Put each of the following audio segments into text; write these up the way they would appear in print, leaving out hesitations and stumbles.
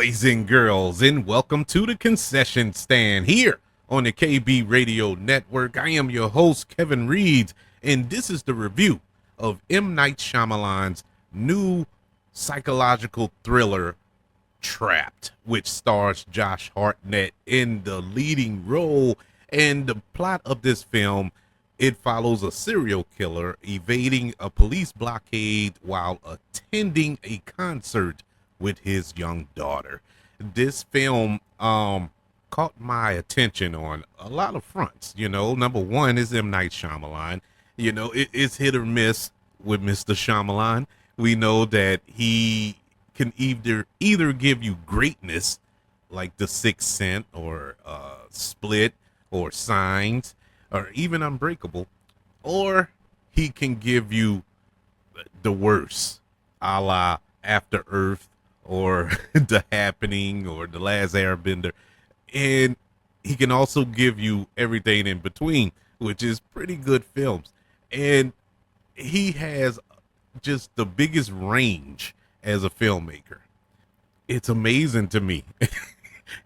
boys and girls, and welcome to the concession stand here on the KB Radio Network. I am your host, Kevin Reed, and this is the review of M. Night Shyamalan's new psychological thriller, Trapped, which stars Josh Hartnett in the leading role. And the plot of this film, it follows a serial killer evading a police blockade while attending a concert with his young daughter. This film caught my attention on a lot of fronts. Number one is M. Night Shyamalan. It's hit or miss with Mr. Shyamalan. We know that he can either give you greatness like The Sixth Sense or Split or Signs or even Unbreakable, or he can give you the worst, a la After Earth or The Happening or The Last Airbender. And he can also give you everything in between, which is pretty good films. And he has just the biggest range as a filmmaker. It's amazing to me.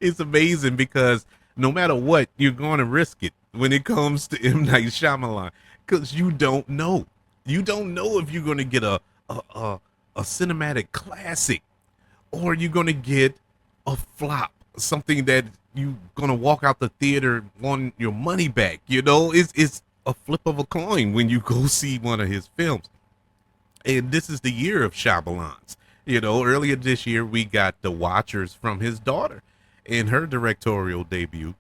It's amazing because no matter what, you're going to risk it when it comes to M. Night Shyamalan, because you don't know. You don't know if you're going to get a cinematic classic or you're going to get a flop, something that you're going to walk out the theater wanting your money back. It's a flip of a coin when you go see one of his films. And this is the year of Shyamalan's. Earlier this year, we got The Watchers from his daughter in her directorial debut,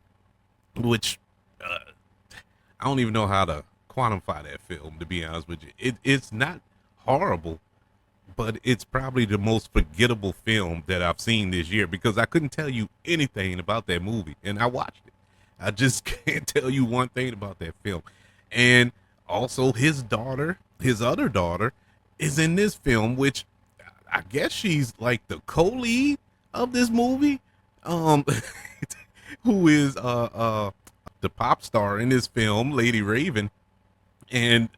which I don't even know how to quantify that film, to be honest with you. It's not horrible, but it's probably the most forgettable film that I've seen this year because I couldn't tell you anything about that movie, and I watched it. I just can't tell you one thing about that film. And also his daughter, his other daughter, is in this film, which I guess she's like the co-lead of this movie, who is the pop star in this film, Lady Raven. And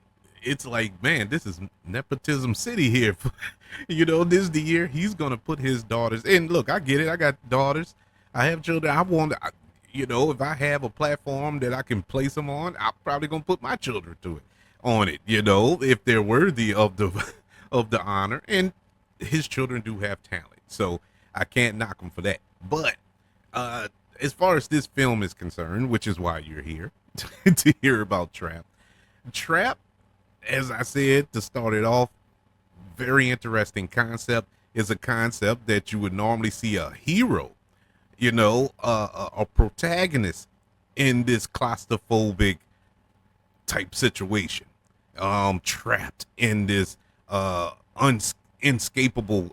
it's like, man, this is nepotism city here. This is the year he's gonna put his daughters. And look, I get it. I got daughters. I have children. If I have a platform that I can place them on, I'm probably gonna put my children on it. If they're worthy of the honor. And his children do have talent, so I can't knock him for that. But as far as this film is concerned, which is why you're here to hear about Trap, as I said to start it off, very interesting concept. Is a concept that you would normally see a hero, a protagonist in this claustrophobic type situation, trapped in this inescapable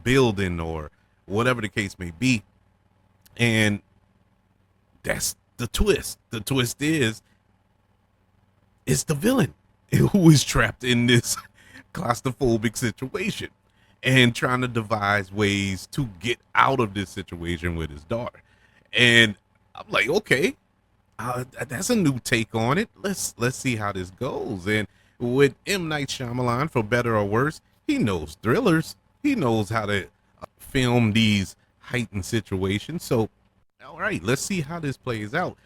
building or whatever the case may be. And that's the twist. The twist is it's the villain who is trapped in this claustrophobic situation and trying to devise ways to get out of this situation with his daughter. And I'm like, okay, that's a new take on it. Let's see how this goes. And with M. Night Shyamalan, for better or worse, he knows thrillers. He knows how to film these heightened situations. So, all right, let's see how this plays out.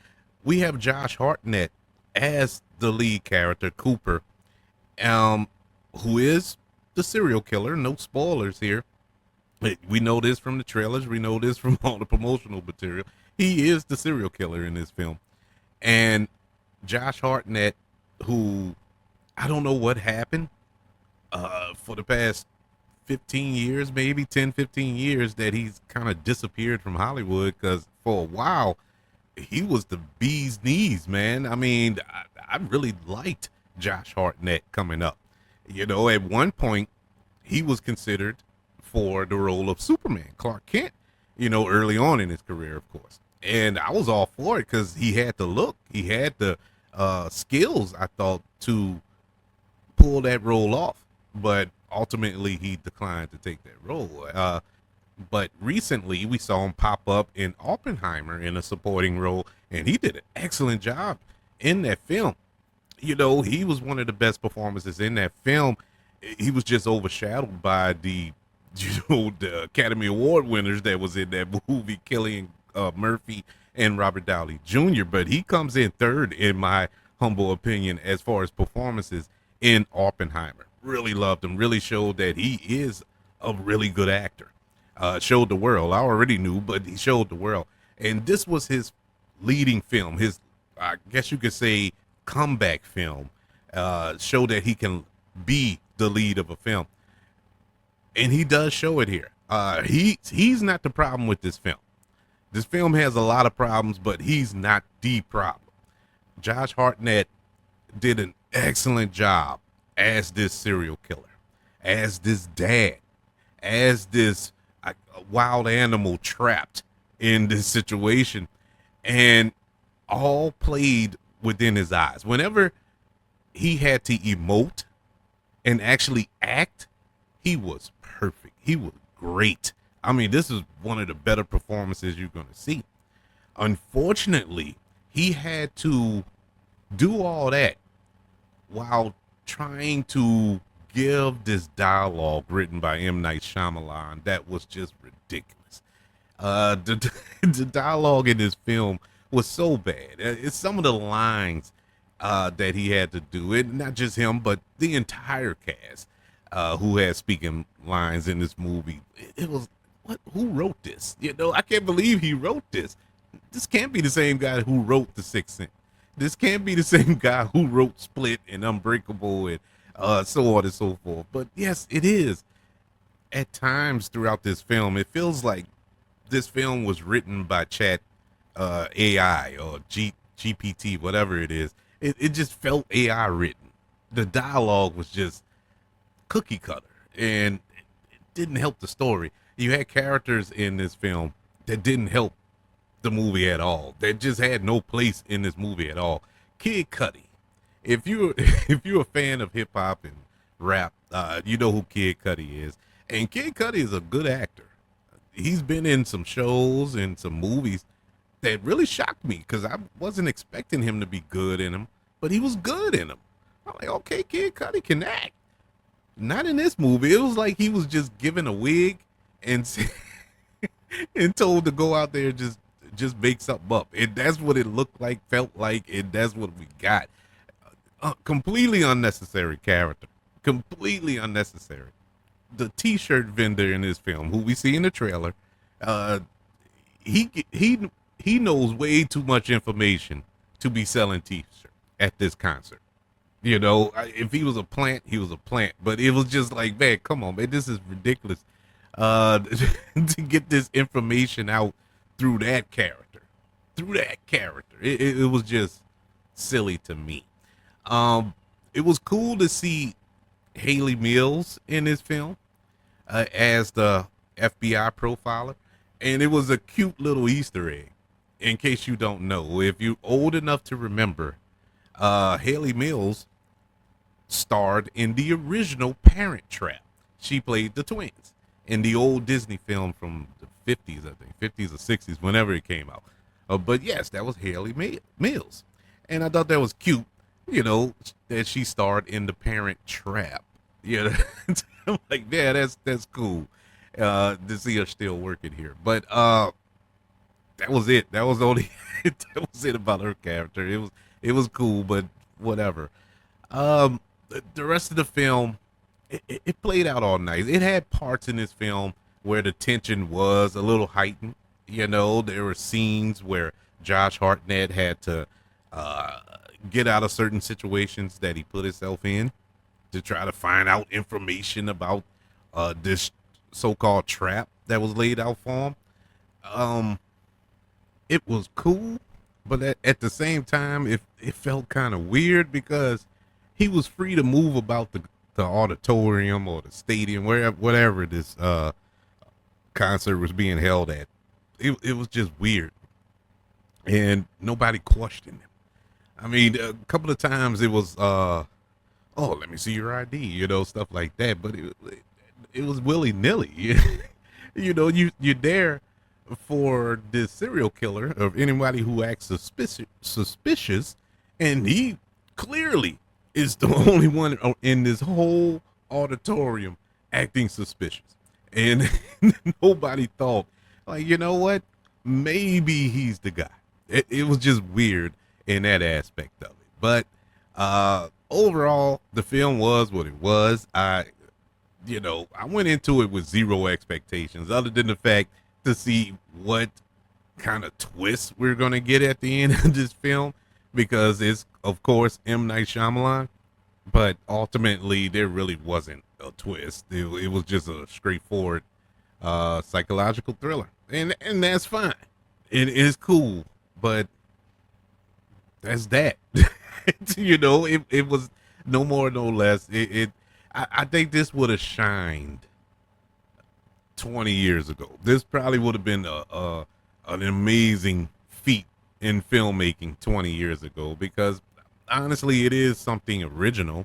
We have Josh Hartnett as the lead character, Cooper, who is the serial killer. No spoilers here. We know this from the trailers. We know this from all the promotional material. He is the serial killer in this film. And Josh Hartnett, who I don't know what happened for the past 15 years, maybe 10, 15 years, that he's kind of disappeared from Hollywood, because for a while he was the bee's knees, man. I mean, I really liked Josh Hartnett coming up. At one point he was considered for the role of Superman, Clark Kent, early on in his career, of course. And I was all for it because he had the look, he had the skills, I thought, to pull that role off. But ultimately he declined to take that role. But recently we saw him pop up in Oppenheimer in a supporting role, and he did an excellent job in that film. He was one of the best performances in that film. He was just overshadowed by the the Academy Award winners that was in that movie, Cillian Murphy and Robert Downey Jr. But he comes in third, in my humble opinion, as far as performances in Oppenheimer. Really loved him. Really showed that he is a really good actor. Showed the world. I already knew, but he showed the world. And this was his leading film. His, I guess you could say, comeback film. Show that he can be the lead of a film, and he does show it here. He's not the problem with this film. This film has a lot of problems, but he's not the problem. Josh Hartnett did an excellent job as this serial killer, as this dad, as this wild animal trapped in this situation, and all played within his eyes. Whenever he had to emote and actually act, he was perfect. He was great. I mean, this is one of the better performances you're going to see. Unfortunately, he had to do all that while trying to give this dialogue written by M. Night Shyamalan that was just ridiculous. The dialogue in this film was so bad. It's some of the lines that he had to do it, not just him, but the entire cast who had speaking lines in this movie. It was, what? Who wrote this? I can't believe he wrote this. This can't be the same guy who wrote The Sixth Sense. This can't be the same guy who wrote Split and Unbreakable and so on and so forth. But yes, it is. At times throughout this film, it feels like this film was written by Chat AI or GPT, whatever it is. It just felt AI written. The dialogue was just cookie cutter, and it didn't help the story. You had characters in this film that didn't help the movie at all. That just had no place in this movie at all. Kid Cudi. If you if you're a fan of hip hop and rap, you know who Kid Cudi is. And Kid Cudi is a good actor. He's been in some shows and some movies that really shocked me because I wasn't expecting him to be good in them, but he was good in them. I'm like, okay, Kid Cudi can act. Not in this movie. It was like he was just given a wig and and told to go out there and just make something up. And that's what it looked like, felt like, and that's what we got. Completely unnecessary character. Completely unnecessary. The t-shirt vendor in this film, who we see in the trailer, he knows way too much information to be selling t-shirts at this concert. If he was a plant, he was a plant. But it was just like, man, come on, man, this is ridiculous. To get this information out through that character. It was just silly to me. It was cool to see Haley Mills in this film as the FBI profiler, and it was a cute little Easter egg. In case you don't know, if you're old enough to remember, Haley Mills starred in the original Parent Trap. She played the twins in the old Disney film from the 50s, I think, 50s or 60s, whenever it came out. But yes, that was Haley Mills, and I thought that was cute. That she starred in the Parent Trap. I'm like, yeah, that's cool. To see her still working here. But that was it. That was only that was it about her character. It was cool, but whatever. The rest of the film, it played out all nice. It had parts in this film where the tension was a little heightened. There were scenes where Josh Hartnett had to get out of certain situations that he put himself in to try to find out information about this so-called trap that was laid out for him. It was cool, but at the same time, it felt kind of weird because he was free to move about the auditorium or the stadium, whatever this concert was being held at. It was just weird, and nobody questioned him. I mean, a couple of times it was, oh, let me see your ID, stuff like that. But it was willy nilly. You're there for this serial killer of anybody who acts suspicious, and he clearly is the only one in this whole auditorium acting suspicious. And nobody thought, like, you know what? Maybe he's the guy. It was just weird in that aspect of it. But overall, the film was what it was. I went into it with zero expectations, other than the fact to see what kind of twist we're gonna get at the end of this film, because it's of course M. Night Shyamalan. But ultimately, there really wasn't a twist. It was just a straightforward psychological thriller, and that's fine. It is cool, but that's that. It was no more, no less. I think this would have shined 20 years ago. This probably would have been an amazing feat in filmmaking 20 years ago, because honestly, it is something original,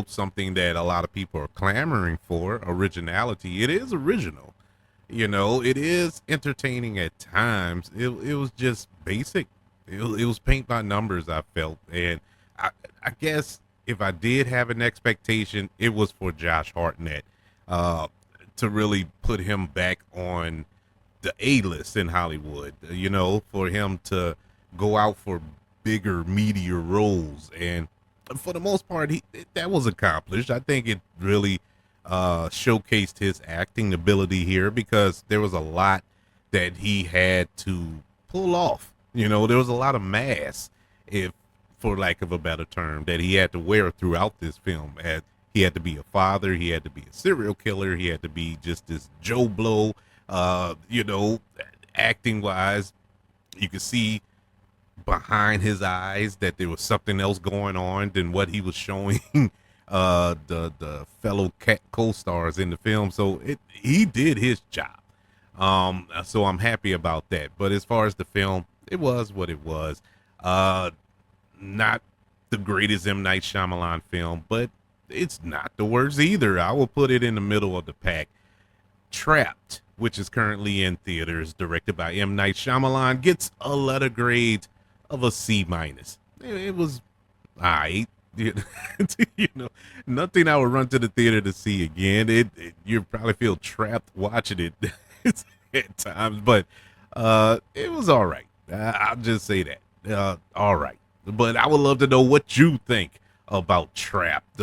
something that a lot of people are clamoring for. Originality. It is original. It is entertaining at times. It was just basic. It was paint by numbers, I felt. And I guess if I did have an expectation, it was for Josh Hartnett to really put him back on the A-list in Hollywood, for him to go out for bigger, meatier roles. And for the most part, that was accomplished. I think it really showcased his acting ability here, because there was a lot that he had to pull off. There was a lot of mask, if for lack of a better term, that he had to wear throughout this film. He had to be a father, he had to be a serial killer, he had to be just this Joe Blow. Acting wise, you could see behind his eyes that there was something else going on than what he was showing the fellow co-stars in the film. So he did his job. So I'm happy about that. But as far as the film, it was what it was. Not the greatest M. Night Shyamalan film, but it's not the worst either. I will put it in the middle of the pack. Trapped, which is currently in theaters, directed by M. Night Shyamalan, gets a letter grade of a C minus. It was alright. Nothing I would run to the theater to see again. You probably feel trapped watching it at times, but it was all right. I'll just say that. All right. But I would love to know what you think about Trapped.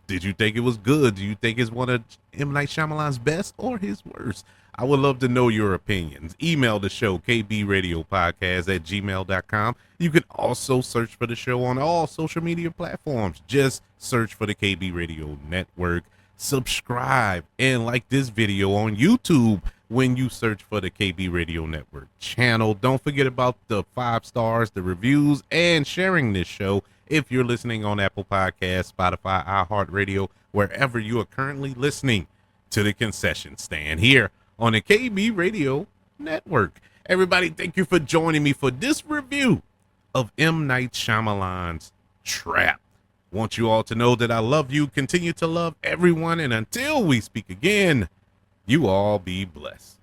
Did you think it was good? Do you think it's one of M. Night Shyamalan's best or his worst? I would love to know your opinions. Email the show, kbradiopodcast@gmail.com. You can also search for the show on all social media platforms. Just search for the KB Radio Network. Subscribe and like this video on YouTube when you search for the KB Radio Network channel. Don't forget about the 5 stars, the reviews, and sharing this show if you're listening on Apple Podcasts, Spotify, iHeartRadio, wherever you are currently listening to the Concession Stand here on the KB Radio Network. Everybody, thank you for joining me for this review of M. Night Shyamalan's Trap. Want you all to know that I love you, continue to love everyone, and until we speak again, you all be blessed.